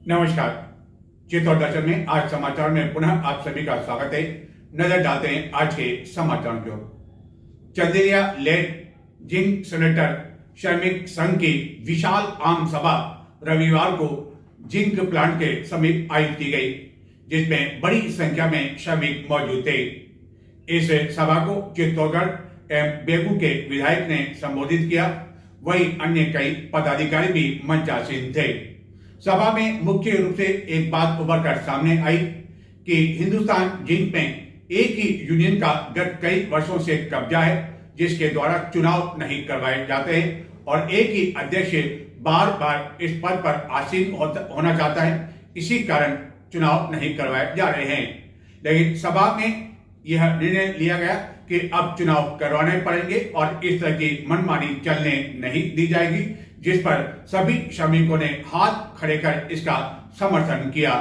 नमस्कार। चित्तौड़ दर्शन में आज समाचार में पुनः आप सभी का स्वागत है। नजर डालते हैं आज के समाचारों की ओर। चंदेरिया लेड जिंक सेनेटर श्रमिक संघ की विशाल आम सभा रविवार को जिंक प्लांट के समीप आयोजित की गई, जिसमें बड़ी संख्या में श्रमिक मौजूद थे। इस सभा को चित्तौड़गढ़ एवं बेगू के विधायक ने संबोधित किया, वहीं अन्य कई पदाधिकारी भी मंचासीन थे। सभा में मुख्य रूप से एक बात उभर कर सामने आई कि हिंदुस्तान जिंक में एक ही यूनियन का गत कई वर्षों से कब्जा है, जिसके द्वारा चुनाव नहीं करवाए जाते हैं और एक ही अध्यक्ष बार बार इस पद पर आसीन होना चाहता है। इसी कारण चुनाव नहीं करवाए जा रहे हैं। लेकिन सभा में यह निर्णय लिया गया कि अब चुनाव करवाने पड़ेंगे और इस तरह की मनमानी चलने नहीं दी जाएगी, जिस पर सभी श्रमिकों ने हाथ खड़े कर इसका समर्थन किया।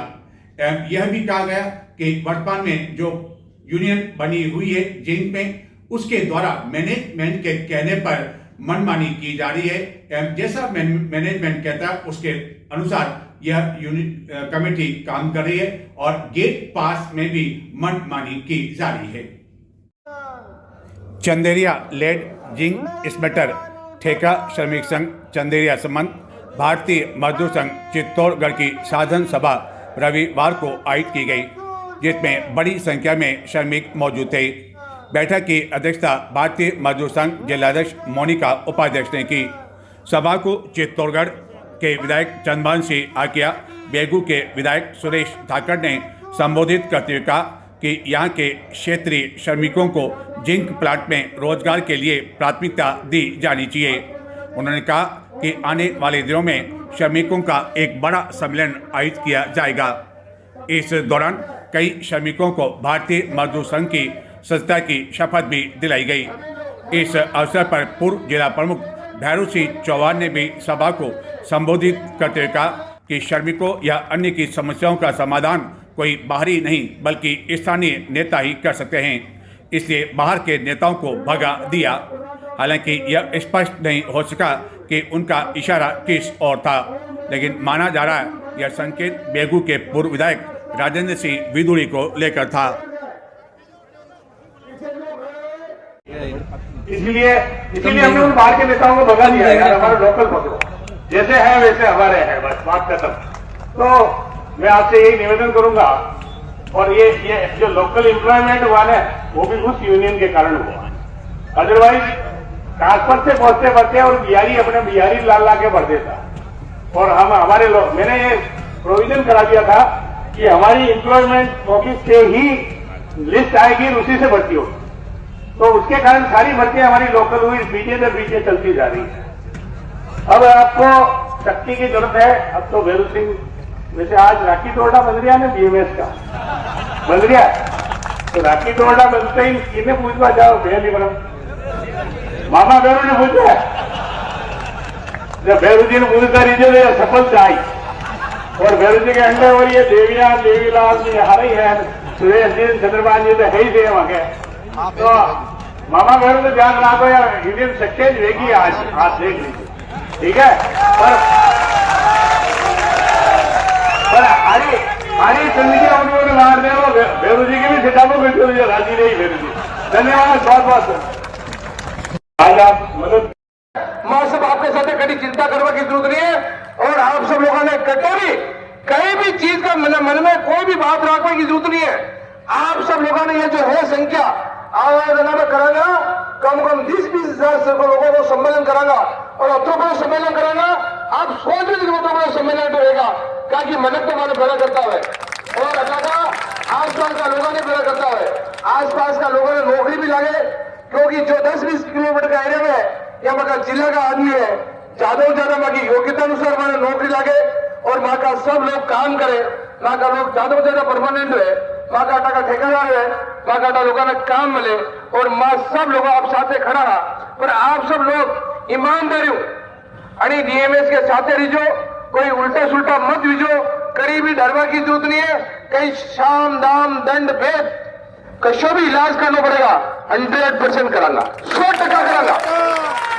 यह भी कहा गया कि वर्तमान में जो यूनियन बनी हुई है जिंक में, उसके द्वारा मैनेजमेंट के कहने पर मनमानी की जा रही है। जैसा मैनेजमेंट कहता है उसके अनुसार यह यूनियन कमेटी काम कर रही है और गेट पास में भी मनमानी की जा रही है। चंदेरिया लेड जिंक स्मेटर ठेका श्रमिक संघ चंदेरिया संबंध भारतीय मजदूर संघ चित्तौड़गढ़ की साधन सभा रविवार को आयोजित की गई, जिसमें बड़ी संख्या में श्रमिक मौजूद थे। बैठक की अध्यक्षता भारतीय मजदूर संघ जिलाध्यक्ष मोनिका उपाध्यक्ष ने की। सभा को चित्तौड़गढ़ के विधायक चंद्रभान सिंह आकिया, बेगू के विधायक सुरेश धाकड़ ने संबोधित करते हुए कहा कि यहाँ के क्षेत्रीय श्रमिकों को जिंक प्लांट में रोजगार के लिए प्राथमिकता दी जानी चाहिए। उन्होंने कहा कि आने वाले दिनों में श्रमिकों का एक बड़ा सम्मेलन आयोजित किया जाएगा। इस दौरान कई श्रमिकों को भारतीय मजदूर संघ की सदस्यता की शपथ भी दिलाई गई। इस अवसर पर पूर्व जिला प्रमुख भैरू सिंह चौहान ने भी सभा को संबोधित करते हुए कहा कि श्रमिकों या अन्य की समस्याओं का समाधान कोई बाहरी नहीं बल्कि स्थानीय नेता ही कर सकते हैं, इसलिए बाहर के नेताओं को भगा दिया। हालांकि यह स्पष्ट नहीं हो सका कि उनका इशारा किस ओर था, लेकिन माना जा रहा है यह संकेत बेगू के पूर्व विधायक राजेंद्र सिंह विदुड़ी को लेकर था। इसलिए हमने उन बाहर के नेताओं को भगा दिया यार, हमारे लोकल पकड़ो, जैसे है वैसे हमारे हैं, बस बात खत्म। तो मैं आपसे यही निवेदन करूंगा, और ये जो लोकल एम्प्लॉयमेंट हुआ है वो भी उस यूनियन के कारण हुआ। अदरवाइज ट्रांसफर से पहुंचते और बिहारी अपने बिहारी ला के भर देता। और हम हमारे लोग, मैंने ये प्रोविजन करा दिया था कि हमारी एम्प्लॉयमेंट ऑफिस से ही लिस्ट आएगी, उसी से भर्ती होगी। तो उसके कारण सारी भर्तियां हमारी लोकल हुई, पीछे चलती जा रही है। अब आपको शक्ति की जरूरत है। अब तो भैरू सिंह वैसे आज राखी टोड़ा बन रहा है बीएमएस का बन रहा है, तो राखी टोड़ा बनते ही किन्हें पूछवा जाओ, भैया बना मामा भैरू ने पूछा जब भैरू जी ने पूछता रही सफलता आई और भैरू जी के अंडर और ये देविया देवीलाल जी हारे है, सुरेश जी चंद्रभान जी तो है ही थे वहां के। तो मामा भैरू तो ध्यान रखो यार, इंडियन सक्सेस रहेगी आज देख लीजिए, ठीक है। पर हरी संधि उन्होंने मार दिया, वो भैरू जी की भी सिटाबों में राजी नहीं भैरू जी। धन्यवाद, बहुत बहुत। आज आप मदद मां सब आपके साथ कभी चिंता करने की जरूरत नहीं है। और आप सब लोगों ने कटोरी कहीं भी चीज का मन में कोई भी बात रखने की जरूरत नहीं है। आप सब लोगों ने ये जो है संख्या आवेदन में कराना, कम 20-20 हजार लोगों को सम्मेलन कराना और अतों सम्मेलन कराना। आप सोच रहे सम्मेलन रहेगा ताकि मनक तो माने बड़ा करता है और अल्लाह का आसपास का लोगों ने बड़ा करता है। आसपास का लोगों ने नौकरी भी लगे, क्योंकि जो 10-20 किलोमीटर का एरिया में या मगर जिला का आदमी है, ज्यादा माँ की योग्यता अनुसार माने नौकरी लगे और माँ का सब लोग काम करे, माँ का लोग ज्यादा परमानेंट है, माँ का टाका ठेकेदार है, माँ का लोगों ने काम मिले और माँ सब लोग आप साथ खड़ा रहा। पर आप सब लोग ईमानदारी आणि डीएमएस के साथ रिजो, कोई उल्टा सुल्टा मत विजो, करीबी डरवा की जरूरत नहीं है। कहीं शाम दाम दंड भेद कशो भी इलाज करना पड़ेगा, 100% करांगा, 100% करांगा।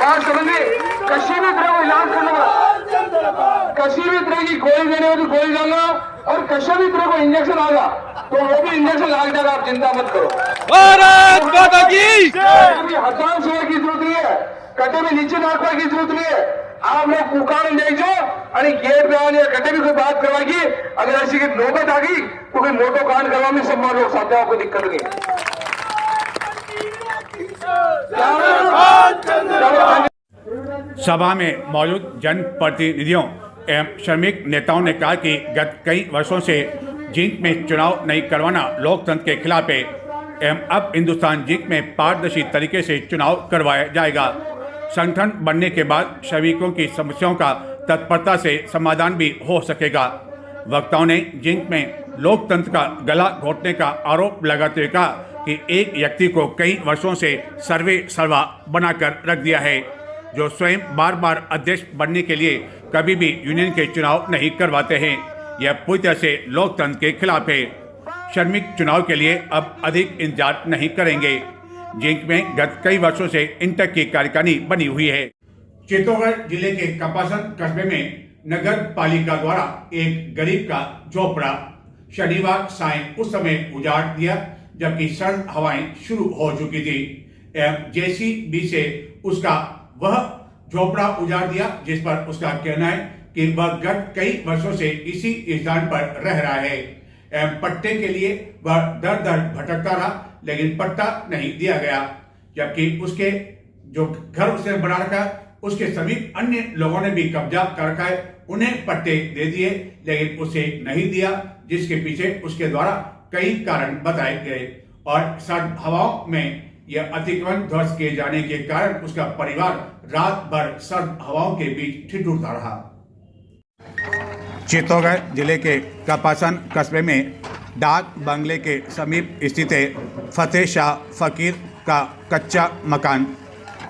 बात समझिए, कशी भी तरह इलाज करना पड़ेगा। कशी भी तरह की गोली देने वाली गोली डालना और कशा भी तरह को इंजेक्शन आगा तो वो भी इंजेक्शन लाग जाएगा, आप चिंता मत करो। भारत माता की कभी हसान सोने की जरूरत नहीं है, कटे भी नीचे नाखने की जरूरत नहीं है। आप लोग पुकार देखो आणि गेट में आने कटे भी कोई बात करवाएगी, अगर ऐसी की नौबत आ गई तो कोई मोटो कांड करवा में सब लोग साथ हैं, कोई दिक्कत नहीं। सभा में मौजूद जनप्रतिनिधियों एवं श्रमिक नेताओं ने कहा कि गत कई वर्षों से जिंक में चुनाव नहीं करवाना लोकतंत्र के खिलाफ है एवं अब हिंदुस्तान जिंक में पारदर्शी तरीके से चुनाव करवाया जाएगा। संगठन बनने के बाद श्रमिकों की समस्याओं का तत्परता से समाधान भी हो सकेगा। वक्ताओं ने जिंक में लोकतंत्र का गला घोटने का आरोप लगाते हुए कहा कि एक व्यक्ति को कई वर्षों से सर्वे सर्वा बनाकर रख दिया है, जो स्वयं बार बार अध्यक्ष बनने के लिए कभी भी यूनियन के चुनाव नहीं करवाते हैं। यह पूरी तरह से लोकतंत्र के खिलाफ है। श्रमिक चुनाव के लिए अब अधिक इंतजार नहीं करेंगे। जिंक में गत कई वर्षों से इंटक की कार्यकारिणी बनी हुई है। चित्तौड़गढ़ जिले के कपासन कस्बे में नगर पालिका द्वारा एक गरीब का झोपड़ा शनिवार सायं उस समय उजाड़ दिया जबकि सर्द हवाएं शुरू हो चुकी थी एवं जेसीबी से उसका वह झोपड़ा उजाड़ दिया, जिस पर उसका कहना है कि वह गत कई वर्षों से इसी स्थान पर रह रहा है एवं पट्टे के लिए वह दर दर भटकता रहा, लेकिन पट्टा नहीं दिया गया। जबकि उसके जो घर उसने बना रखा है उसके समीप अन्य लोगों ने भी कब्जा कर रखा है, उन्हें पट्टे दे दिए लेकिन उसे नहीं दिया, जिसके पीछे उसके द्वारा कई कारण बताए गए और सर्द हवाओं में यह अतिक्रमण ध्वस्त किए जाने के कारण उसका परिवार रात भर सर्द हवाओं के बीच ठिठुरता रहा। चित्तौड़गढ़ जिले के कपासन कस्बे में डाक बंगले के समीप स्थित फतेह शाह फकीर का कच्चा मकान,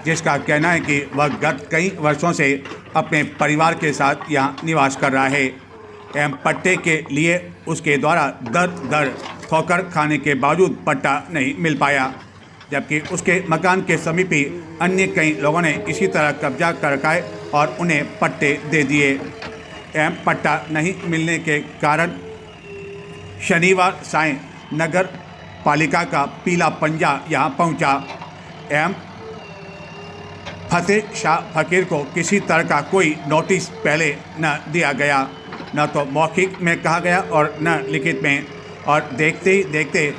जिसका कहना है कि वह गत कई वर्षों से अपने परिवार के साथ यहाँ निवास कर रहा है एवं पट्टे के लिए उसके द्वारा दर दर ठोकर खाने के बावजूद पट्टा नहीं मिल पाया। जबकि उसके मकान के समीप ही अन्य कई लोगों ने इसी तरह कब्जा कर रखा है और उन्हें पट्टे दे दिए एवं पट्टा नहीं मिलने के कारण शनिवार सायं नगर पालिका का पीला पंजा यहां पहुंचा एवं फतेह शाह फकीर को किसी तरह का कोई नोटिस पहले न दिया गया, न तो मौखिक में कहा गया और न लिखित में, और देखते ही देखते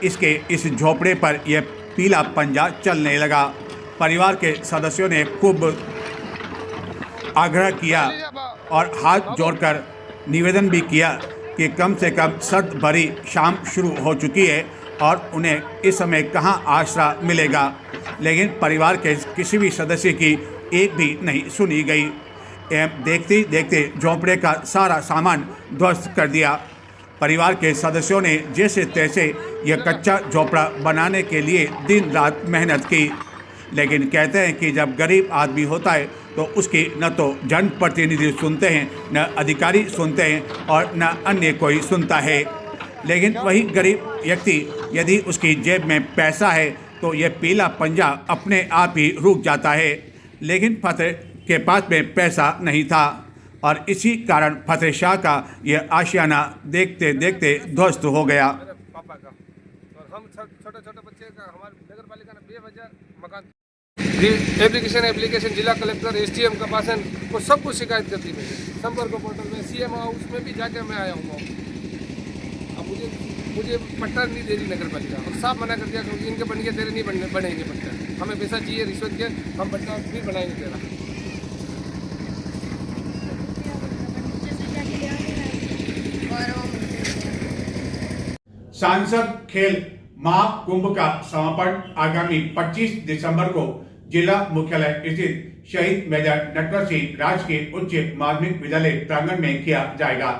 इसके इस झोपड़े पर यह पीला पंजा चलने लगा। परिवार के सदस्यों ने खूब आग्रह किया और हाथ जोड़कर निवेदन भी किया कि कम से कम सर्द भरी शाम शुरू हो चुकी है और उन्हें इस समय कहां आसरा मिलेगा, लेकिन परिवार के किसी भी सदस्य की एक भी नहीं सुनी गई एवं देखते ही देखते झोंपड़े का सारा सामान ध्वस्त कर दिया। परिवार के सदस्यों ने जैसे तैसे यह कच्चा झोपड़ा बनाने के लिए दिन रात मेहनत की, लेकिन कहते हैं कि जब गरीब आदमी होता है तो उसकी न तो जनप्रतिनिधि सुनते हैं, न अधिकारी सुनते हैं और न अन्य कोई सुनता है। लेकिन वही गरीब व्यक्ति यदि उसकी जेब में पैसा है तो यह पीला पंजा अपने आप ही रुक जाता है, लेकिन फतेह के पास में पैसा नहीं था और इसी कारण फतेह शाह का यह आशियाना देखते देखते ध्वस्त हो गया। पापा का और हम छोटे छोटे बच्चे का हमारे नगर पालिका ने बेवजह मकान एप्लीकेशन जिला कलेक्टर एसडीएम कपासन को सब कुछ शिकायत करती है। संपर्क पोर्टल में सीएम हाउस में भी जाके मैं आया हूँ। अब मुझे पट्टा नहीं दे रही नगर पालिका और साफ मना कर दिया क्योंकि इनके बन के तेरे नहीं बनेंगे पट्टा, हमें पैसा चाहिए रिश्वत के हम पट्टा फिर बनाएंगे तेरा। सांसद खेल महाकुंभ का समापन आगामी 25 दिसंबर को जिला मुख्यालय स्थित शहीद मेजर नटवर सिंह राजकीय उच्च माध्यमिक विद्यालय प्रांगण में किया जाएगा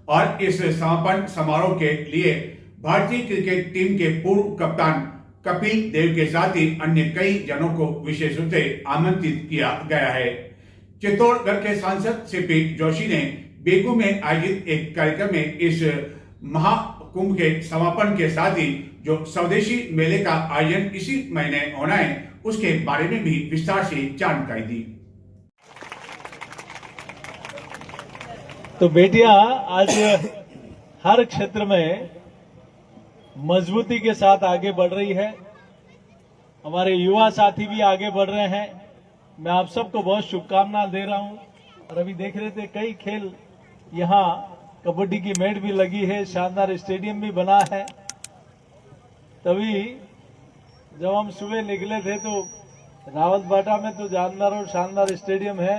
और इस समापन समारोह के लिए भारतीय क्रिकेट टीम के पूर्व कप्तान कपिल देव के साथ ही अन्य कई जनों को विशेष रूप से आमंत्रित किया गया है। चित्तौड़गढ़ के सांसद सीपी जोशी ने बेगू में आयोजित एक कार्यक्रम में इस महाकुंभ के समापन के साथ ही जो स्वदेशी मेले का आयोजन इसी महीने होना है उसके बारे में भी विस्तार से जानकारी दी। तो बेटियां आज हर क्षेत्र में मजबूती के साथ आगे बढ़ रही है। हमारे युवा साथी भी आगे बढ़ रहे हैं। मैं आप सबको बहुत शुभकामनाएं दे रहा हूं। और अभी देख रहे थे कई खेल, यहाँ कबड्डी की मैट भी लगी है, शानदार स्टेडियम भी बना है। तभी जब हम सुबह निकले थे तो रावतबाटा में तो जानदार और शानदार स्टेडियम है।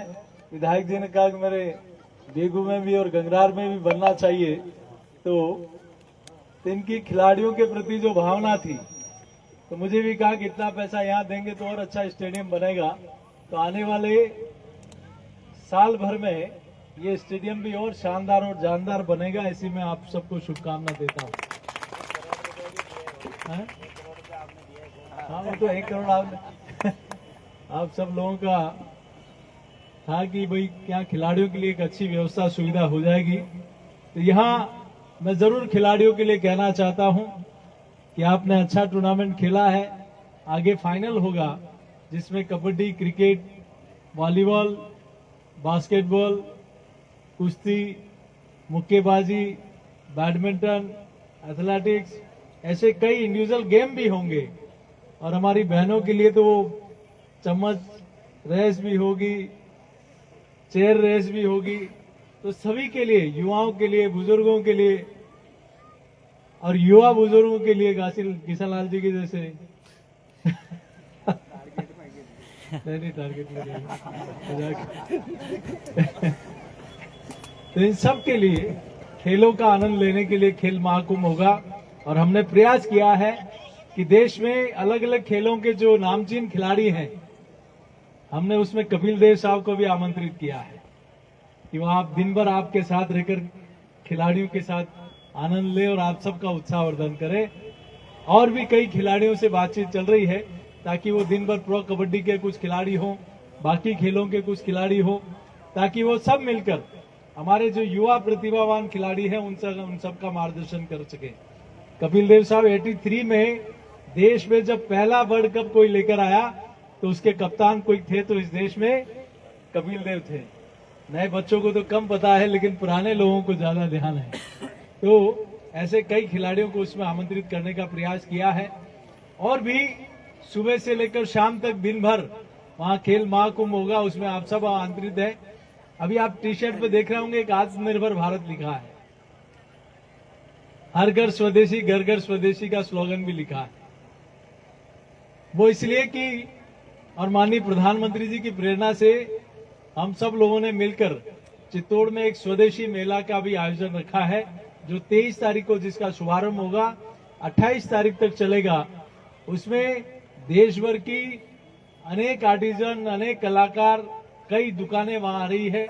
विधायक जी ने कहा कि मेरे बेगू में भी और गंगरार में भी बनना चाहिए। तो इनकी खिलाड़ियों के प्रति जो भावना थी, तो मुझे भी कहा कि इतना पैसा यहाँ देंगे तो और अच्छा स्टेडियम बनेगा। तो आने वाले साल भर में ये स्टेडियम भी और शानदार और जानदार बनेगा। इसी में आप सबको शुभकामना देता हूँ। हाँ, वो तो 1 करोड़ आप सब लोगों का था कि भाई क्या खिलाड़ियों के लिए एक अच्छी व्यवस्था सुविधा हो जाएगी। तो यहाँ मैं जरूर खिलाड़ियों के लिए कहना चाहता हूँ कि आपने अच्छा टूर्नामेंट खेला है। आगे फाइनल होगा जिसमें कबड्डी, क्रिकेट, वॉलीबॉल, बास्केटबॉल, कुश्ती, मुक्केबाजी, बैडमिंटन, एथलेटिक्स, ऐसे कई इंडिविजुअल गेम भी होंगे। और हमारी बहनों के लिए तो वो चम्मच रेस भी होगी, चेयर रेस भी होगी। तो सभी के लिए, युवाओं के लिए, बुजुर्गों के लिए और युवा बुजुर्गों के लिए किशन लाल जी के जैसे नहीं टारगेट में तो इन सब के लिए खेलों का आनंद लेने के लिए खेल महाकुंभ होगा। और हमने प्रयास किया है कि देश में अलग अलग खेलों के जो नामचीन खिलाड़ी हैं, हमने उसमें कपिल देव साहब को भी आमंत्रित किया है कि वह आप दिन भर आपके साथ रहकर खिलाड़ियों के साथ आनंद ले और आप सबका उत्साहवर्धन करें। और भी कई खिलाड़ियों से बातचीत चल रही है ताकि वो दिन भर प्रो कबड्डी के कुछ खिलाड़ी हों, बाकी खेलों के कुछ खिलाड़ी हों, ताकि वो सब मिलकर हमारे जो युवा प्रतिभावान खिलाड़ी हैं उन सबका मार्गदर्शन कर सके। कपिल देव साहब 83 में देश में जब पहला वर्ल्ड कप कोई लेकर आया तो उसके कप्तान कोई थे तो इस देश में कपिल देव थे। नए बच्चों को तो कम पता है, लेकिन पुराने लोगों को ज्यादा ध्यान है। तो ऐसे कई खिलाड़ियों को उसमें आमंत्रित करने का प्रयास किया है। और भी सुबह से लेकर शाम तक दिन भर वहां खेल महाकुंभ होगा, उसमें आप सब आमंत्रित है। अभी आप टी शर्ट पे देख रहे होंगे एक आत्मनिर्भर भारत लिखा है, हर घर स्वदेशी घर घर स्वदेशी का स्लोगन भी लिखा है। वो इसलिए कि और माननीय प्रधानमंत्री जी की प्रेरणा से हम सब लोगों ने मिलकर चित्तौड़ में एक स्वदेशी मेला का भी आयोजन रखा है, जो 23 तारीख को जिसका शुभारंभ होगा, 28 तारीख तक चलेगा। उसमें देश भर की अनेक आर्टिजन, अनेक कलाकार, कई दुकानें वहां आ रही है,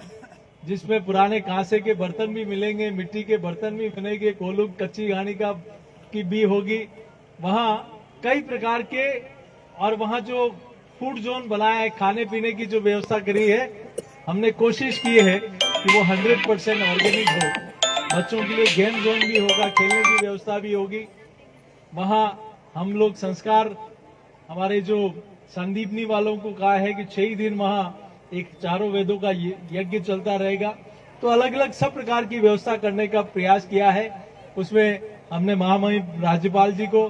जिसमें पुराने कांसे के बर्तन भी मिलेंगे, मिट्टी के बर्तन भी मिलेंगे, कोलू कच्ची घानी की भी होगी वहां, कई प्रकार के। और वहां जो फूड जोन बनाया है, खाने पीने की जो व्यवस्था करी है, हमने कोशिश की है कि वो 100% ऑर्गेनिक हो। बच्चों के लिए गेम जोन भी होगा, खेलने की व्यवस्था भी होगी। वहां हम लोग संस्कार, हमारे जो संदीपनी वालों को कहा है कि 6 दिन वहां एक चारों वेदों का यज्ञ चलता रहेगा। तो अलग अलग सब प्रकार की व्यवस्था करने का प्रयास किया है। उसमें हमने महामहिम राज्यपाल जी को,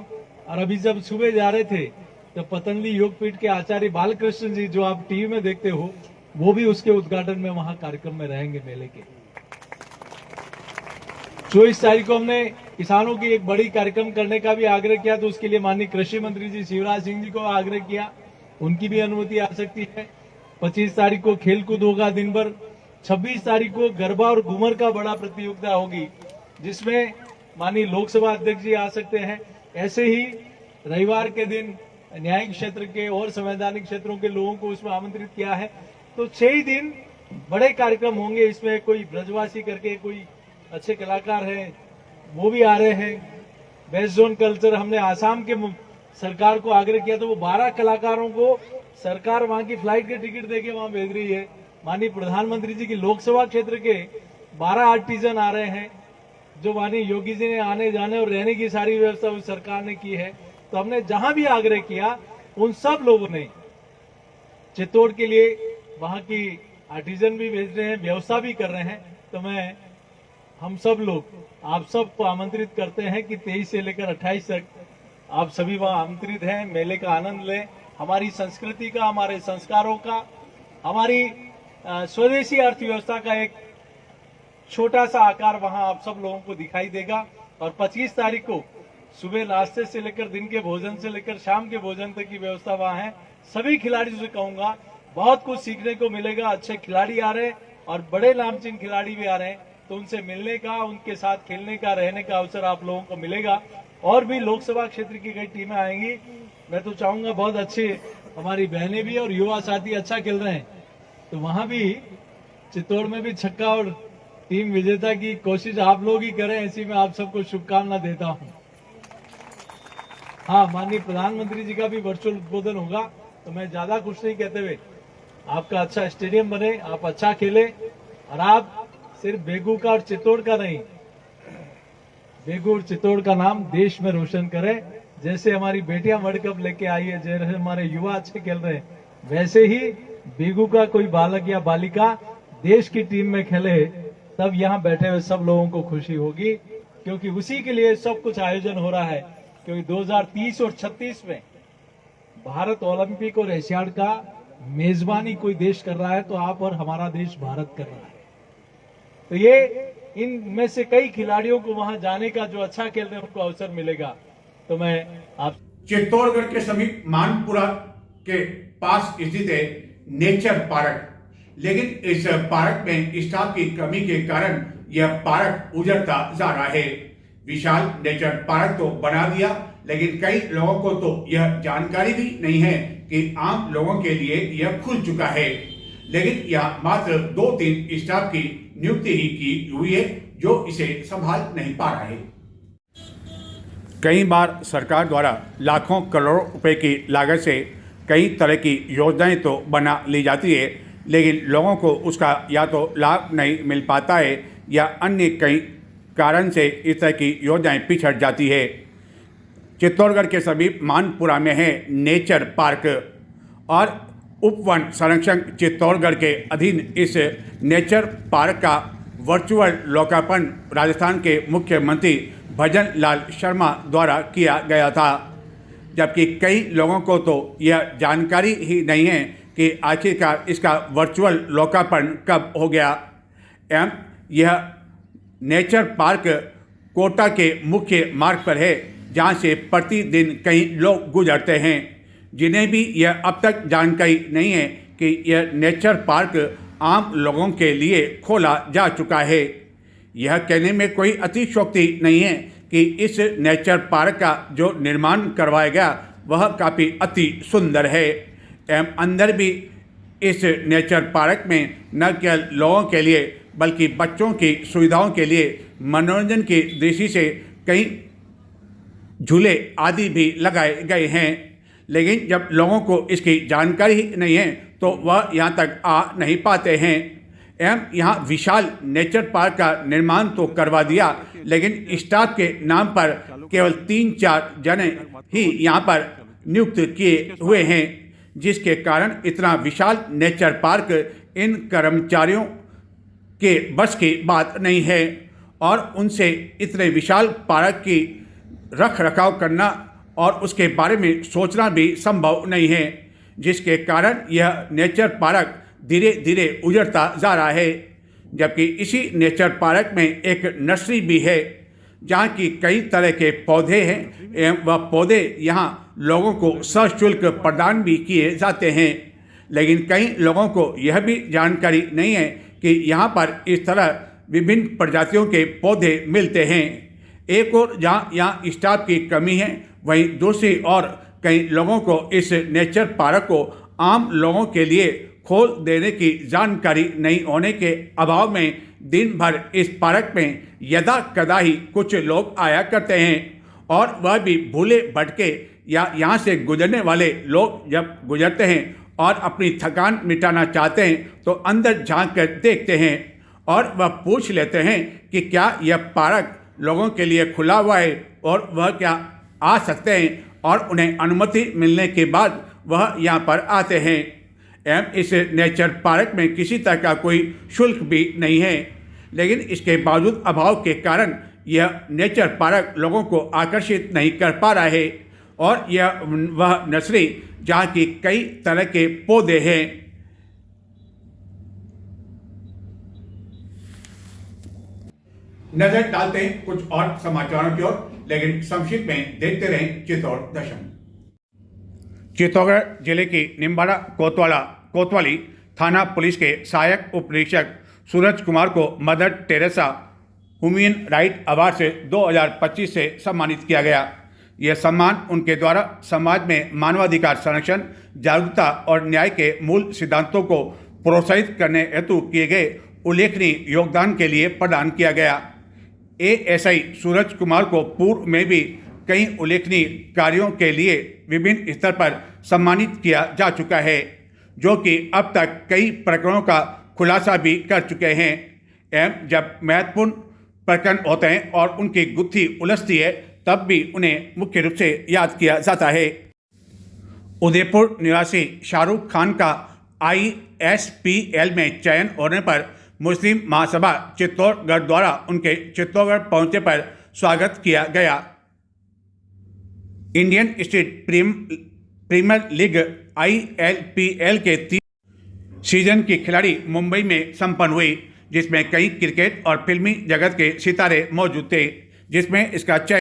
और अभी जब सुबह जा रहे थे तो पतंजलि योगपीठ के आचार्य बालकृष्ण जी, जो आप टीवी में देखते हो, वो भी उसके उद्घाटन में वहां कार्यक्रम में रहेंगे मेले के। 24 तारीख को हमने किसानों की एक बड़ी कार्यक्रम करने का भी आग्रह किया, तो उसके लिए माननीय कृषि मंत्री जी शिवराज सिंह जी को आग्रह किया, उनकी भी अनुमति आ सकती है। 25 तारीख को खेलकूद होगा दिन भर। 26 तारीख को गरबा और घूमर का बड़ा प्रतियोगिता होगी, जिसमें माननीय लोकसभा अध्यक्ष जी आ सकते हैं। ऐसे ही रविवार के दिन न्यायिक क्षेत्र के और संवैधानिक क्षेत्रों के लोगों को उसमें आमंत्रित किया है। तो 6 दिन बड़े कार्यक्रम होंगे। इसमें कोई ब्रजवासी करके कोई अच्छे कलाकार हैं, वो भी आ रहे हैं। वेस्ट जोन कल्चर, हमने आसाम के सरकार को आग्रह किया, तो वो 12 कलाकारों को सरकार वहां की फ्लाइट के टिकट देके वहां भेज रही है। माननीय प्रधानमंत्री जी की लोकसभा क्षेत्र के 12 आर्टिजन आ रहे हैं, जो माननीय योगी जी ने आने जाने और रहने की सारी व्यवस्था उस सरकार ने की है। तो हमने जहां भी आग्रह किया, उन सब लोगों ने चित्तौड़ के लिए वहां की आर्टिजन भी भेज रहे हैं, व्यवस्था भी कर रहे हैं। तो मैं हम सब लोग आप सबको आमंत्रित करते हैं कि 23 से लेकर 28 तक आप सभी वहां आमंत्रित हैं। मेले का आनंद लें, हमारी संस्कृति का, हमारे संस्कारों का, हमारी स्वदेशी अर्थव्यवस्था का एक छोटा सा आकार वहां आप सब लोगों को दिखाई देगा। और 25 तारीख को सुबह नाश्ते से लेकर दिन के भोजन से लेकर शाम के भोजन तक की व्यवस्था वहां है। सभी खिलाड़ियों से कहूंगा, बहुत कुछ सीखने को मिलेगा। अच्छे खिलाड़ी आ रहे हैं और बड़े नामचीन खिलाड़ी भी आ रहे हैं, तो उनसे मिलने का, उनके साथ खेलने का, रहने का अवसर आप लोगों को मिलेगा। और भी लोकसभा क्षेत्र की कई टीमें आएंगी। मैं तो चाहूंगा, बहुत अच्छे हमारी बहनें भी और युवा साथी अच्छा खेल रहे हैं, तो वहां भी चित्तौड़ में भी छक्का और टीम विजेता की कोशिश आप लोग ही करें, ऐसी मैं आप सबको शुभकामना देता हूं। हाँ, माननीय प्रधानमंत्री जी का भी वर्चुअल उद्बोधन होगा, तो मैं ज्यादा कुछ नहीं कहते हुए, आपका अच्छा स्टेडियम बने, आप अच्छा खेले और आप सिर्फ बेगू का और चित्तौड़ का नहीं, बेगू और चित्तौड़ का नाम देश में रोशन करें। जैसे हमारी बेटियां वर्ल्ड कप लेके आई है, जैसे हमारे युवा अच्छे खेल रहे हैं, वैसे ही बेगू का कोई बालक या बालिका देश की टीम में खेले, तब यहाँ बैठे हुए सब लोगों को खुशी होगी, क्योंकि उसी के लिए सब कुछ आयोजन हो रहा है। क्योंकि 2030 और 36 में भारत ओलंपिक और एशियाड का मेजबानी कोई देश कर रहा है, तो आप और हमारा देश भारत कर रहा है। तो ये इनमें से कई खिलाड़ियों को वहां जाने का, जो अच्छा खेल रहे हैं उनको अवसर मिलेगा। तो मैं आप चित्तौड़गढ़ के समीप मानपुरा के पास स्थित है नेचर पार्क, लेकिन इस पार्क में स्टाफ की कमी के कारण यह पार्क उजड़ता जा रहा है। विशाल नेचर पार्क तो बना दिया, लेकिन कई लोगों को तो यह जानकारी भी नहीं है कि आम लोगों के लिए यह खुल चुका है, लेकिन यह मात्र 2-3 स्टाफ की नियुक्ति ही की हुई है, जो इसे संभाल नहीं पा रहा है। कई बार सरकार द्वारा लाखों करोड़ों रुपए की लागत से कई तरह की योजनाएं तो बना ली जाती है, लेकिन लोगों को उसका या तो लाभ नहीं मिल पाता है या अन्य कई कारण से इस तरह की योजनाएं पिछड़ जाती है। चित्तौड़गढ़ के समीप मानपुरा में है नेचर पार्क और उपवन संरक्षण चित्तौड़गढ़ के अधीन इस नेचर पार्क का वर्चुअल लोकार्पण राजस्थान के मुख्यमंत्री भजन लाल शर्मा द्वारा किया गया था, जबकि कई लोगों को तो यह जानकारी ही नहीं है कि आखिरकार इसका वर्चुअल लोकार्पण कब हो गया। एवं यह नेचर पार्क कोटा के मुख्य मार्ग पर है, जहां से प्रतिदिन कई लोग गुजरते हैं, जिन्हें भी यह अब तक जानकारी नहीं है कि यह नेचर पार्क आम लोगों के लिए खोला जा चुका है। यह कहने में कोई अतिशयोक्ति नहीं है कि इस नेचर पार्क का जो निर्माण करवाया गया वह काफ़ी अति सुंदर है एवं अंदर भी इस नेचर पार्क में न केवल लोगों के लिए बल्कि बच्चों की सुविधाओं के लिए मनोरंजन की दृष्टि से कई झूले आदि भी लगाए गए हैं, लेकिन जब लोगों को इसकी जानकारी ही नहीं है तो वह यहाँ तक आ नहीं पाते हैं। एवं यहाँ विशाल नेचर पार्क का निर्माण तो करवा दिया, लेकिन स्टाफ के नाम पर केवल 3-4 जने ही यहाँ पर नियुक्त किए हुए हैं, जिसके कारण इतना विशाल नेचर पार्क इन कर्मचारियों के बस की बात नहीं है और उनसे इतने विशाल पार्क की रख रखाव करना और उसके बारे में सोचना भी संभव नहीं है, जिसके कारण यह नेचर पार्क धीरे धीरे उजड़ता जा रहा है। जबकि इसी नेचर पार्क में एक नर्सरी भी है, जहाँ की कई तरह के पौधे हैं एवं वह पौधे यहाँ लोगों को सशुल्क प्रदान भी किए जाते हैं, लेकिन कई लोगों को यह भी जानकारी नहीं है कि यहाँ पर इस तरह विभिन्न प्रजातियों के पौधे मिलते हैं। एक और जहाँ यहाँ स्टाफ की कमी है, वहीं दूसरी ओर कई लोगों को इस नेचर पार्क को आम लोगों के लिए खोल देने की जानकारी नहीं होने के अभाव में दिन भर इस पार्क में यदा कदा ही कुछ लोग आया करते हैं और वह भी भूले भटके या यहाँ से गुजरने वाले लोग जब गुजरते हैं और अपनी थकान मिटाना चाहते हैं तो अंदर झांक कर देखते हैं और वह पूछ लेते हैं कि क्या यह पार्क लोगों के लिए खुला हुआ है और वह क्या आ सकते हैं, और उन्हें अनुमति मिलने के बाद वह यहाँ पर आते हैं। एवं इस नेचर पार्क में किसी तरह का कोई शुल्क भी नहीं है, लेकिन इसके बावजूद अभाव के कारण यह नेचर पार्क लोगों को आकर्षित नहीं कर पा रहा है और यह वह नर्सरी जहाँ की कई तरह के पौधे हैं। नजर डालते हैं कुछ और समाचारों की ओर, लेकिन संक्षिप्त में देखते रहें चित्तौड़ दर्शन। चित्तौड़गढ़ जिले की निम्बाड़ा कोतवाली थाना पुलिस के सहायक उप निरीक्षक सूरज कुमार को mother Teresa human right award से 2025 से सम्मानित किया गया। यह सम्मान उनके द्वारा समाज में मानवाधिकार संरक्षण, जागरूकता और न्याय के मूल सिद्धांतों को प्रोत्साहित करने हेतु किए गए उल्लेखनीय योगदान के लिए प्रदान किया गया। एएसआई सूरज कुमार को पूर्व में भी कई उल्लेखनीय कार्यों के लिए विभिन्न स्तर पर सम्मानित किया जा चुका है, जो कि अब तक कई प्रकरणों का खुलासा भी कर चुके हैं। एवं जब महत्वपूर्ण प्रकरण होते हैं और उनकी गुत्थी उलझती है, तब भी उन्हें मुख्य रूप से याद किया जाता है। उदयपुर निवासी शाहरुख खान का ISPL में चयन होने पर मुस्लिम महासभा चित्तौड़गढ़ द्वारा उनके चित्तौड़गढ़ पहुंचने पर स्वागत किया गया। Indian state premier league ILPL के 3 सीजन की खिलाड़ी मुंबई में संपन्न हुई, जिसमें कई क्रिकेट और फिल्मी जगत के सितारे मौजूद थे, जिसमें इसका चयन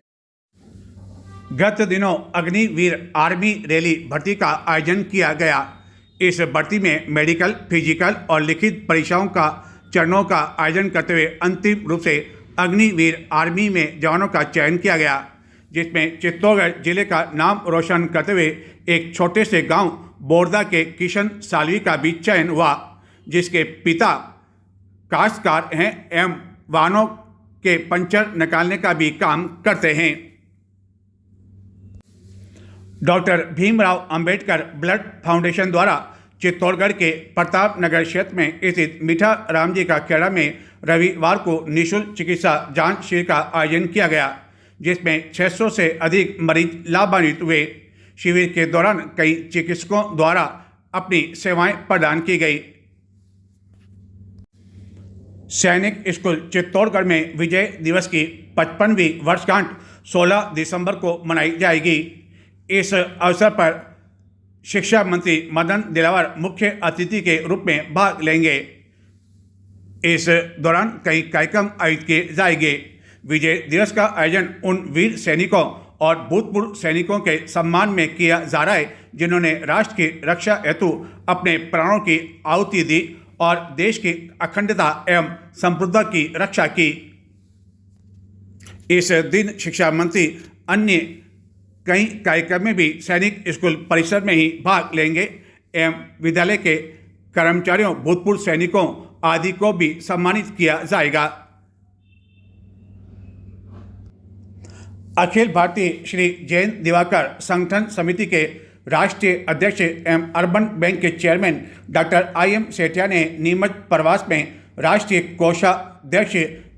गत दिनों अग्निवीर आर्मी रैली भर्ती का आयोजन किया गया। इस भर्ती में मेडिकल, फिजिकल और लिखित परीक्षाओं का चरणों का आयोजन करते हुए अंतिम रूप से अग्निवीर आर्मी में जवानों का चयन किया गया, जिसमें चित्तौड़गढ़ जिले का नाम रोशन करते हुए एक छोटे से गांव बोरदा के किशन सालवी का भी चयन हुआ, जिसके पिता काश्तकार हैं एवं वाहनों के पंचर निकालने का भी काम करते हैं। Doctor Bhimrao Ambedkar blood foundation द्वारा चित्तौड़गढ़ के प्रताप नगर क्षेत्र में स्थित मीठा राम जी का खेड़ा में रविवार को निःशुल्क चिकित्सा जांच शिविर का आयोजन किया गया, जिसमें 600 से अधिक मरीज लाभान्वित हुए। शिविर के दौरान कई चिकित्सकों द्वारा अपनी सेवाएं प्रदान की गई। सैनिक स्कूल चित्तौड़गढ़ में विजय दिवस की 55वीं वर्षगांठ 16 दिसंबर को मनाई जाएगी। इस अवसर पर शिक्षा मंत्री मदन दिलावर मुख्य अतिथि के रूप में भाग लेंगे। इस दौरान कई कार्यक्रम आयोजित किए जाएंगे। विजय दिवस का आयोजन उन वीर सैनिकों और भूतपूर्व सैनिकों के सम्मान में किया जा रहा है, जिन्होंने राष्ट्र की रक्षा हेतु अपने प्राणों की आहुति दी और देश की अखंडता एवं संप्रभुता की रक्षा की। इस दिन शिक्षा मंत्री अन्य कई कार्यक्रम में भी सैनिक स्कूल परिसर में ही भाग लेंगे एवं विद्यालय के कर्मचारियों, भूतपूर्व सैनिकों आदि को भी सम्मानित किया जाएगा। अखिल भारतीय श्री जैन दिवाकर संगठन समिति के राष्ट्रीय अध्यक्ष एवं अर्बन बैंक के चेयरमैन डॉक्टर IM सेठिया ने नीमच प्रवास में राष्ट्रीय कोषाध्यक्ष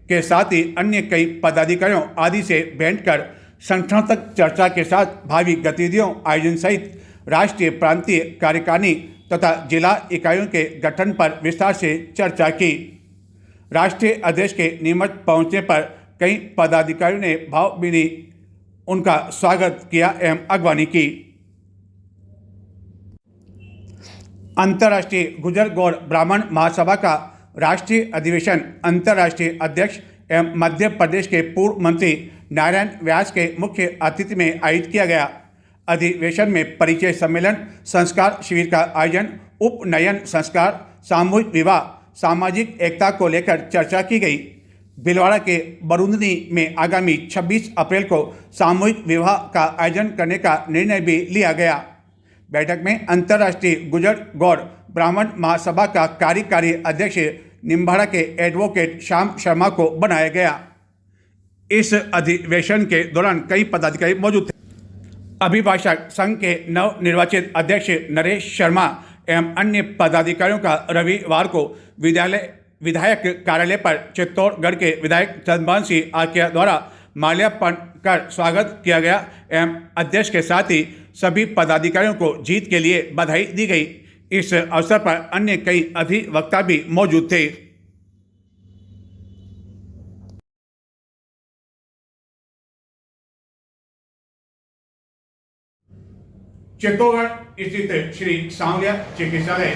के साथ ही अन्य कई पदाधिकारियों आदि से भेंट कर संगठनात्मक चर्चा के साथ भावी गतिविधियों आयोजन सहित राष्ट्रीय प्रांतीय कार्यकारिणी तथा जिला इकाइयों के गठन पर विस्तार से चर्चा की। राष्ट्रीय अध्यक्ष के नीमच पहुंचने पर कई पदाधिकारियों ने भावभीनी उनका स्वागत किया एवं अगवानी की। अंतर्राष्ट्रीय गुर्जर गौड़ ब्राह्मण महासभा का राष्ट्रीय अधिवेशन अंतर्राष्ट्रीय अध्यक्ष एवं मध्य प्रदेश के पूर्व मंत्री नारायण व्यास के मुख्य अतिथि में आयोजित किया गया। अधिवेशन में परिचय सम्मेलन, संस्कार शिविर का आयोजन, उपनयन संस्कार, सामूहिक विवाह, सामाजिक एकता को लेकर चर्चा की गई। भीलवाड़ा के बरूंदनी में आगामी 26 अप्रैल को सामूहिक विवाह का आयोजन करने का निर्णय भी लिया गया। बैठक में अंतर्राष्ट्रीय गुर्जर गौड़ ब्राह्मण महासभा का कार्यकारी अध्यक्ष निम्बाड़ा के एडवोकेट श्याम शर्मा को बनाया गया। इस अधिवेशन के दौरान कई पदाधिकारी मौजूद थे। अभिभाषक संघ के नवनिर्वाचित अध्यक्ष नरेश शर्मा एवं अन्य पदाधिकारियों का रविवार को विधायक कार्यालय पर चित्तौड़गढ़ के विधायक चंद्रभान सिंह आर्किया द्वारा माल्यार्पण कर स्वागत किया गया एवं अध्यक्ष के साथ ही सभी पदाधिकारियों को जीत के लिए बधाई दी गई। इस अवसर पर अन्य कई अधिवक्ता भी मौजूद थे। चित्तौड़गढ़ स्थित श्री सांवलिया चिकित्सालय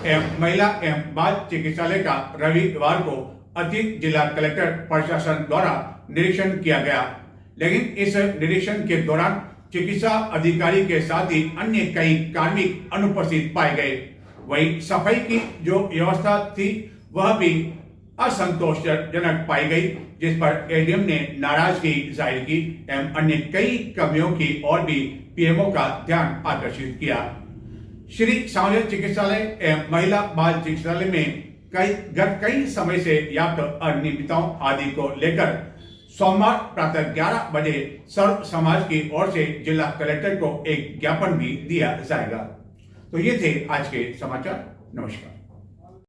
एवं महिला एवं बाल चिकित्सालय का रविवार को अतिरिक्त जिला कलेक्टर प्रशासन द्वारा निरीक्षण किया गया, लेकिन इस निरीक्षण के दौरान चिकित्सा अधिकारी के साथ ही अन्य कई कार्मिक अनुपस्थित पाए गए। वहीं सफाई की जो व्यवस्था थी वह भी असंतोषजनक पाई गई, जिस पर एडीएम ने नाराजगी जाहिर की एवं अन्य कई कमियों की और भी पीएमओ का ध्यान आकर्षित किया। श्री सांवलिया चिकित्सालय एवं महिला बाल चिकित्सालय में गत कई समय से व्याप्त अनियमितताओं आदि को लेकर सोमवार प्रातः 11 बजे सर्व समाज की ओर से जिला कलेक्टर को एक ज्ञापन भी दिया जाएगा। तो ये थे आज के समाचार। नमस्कार।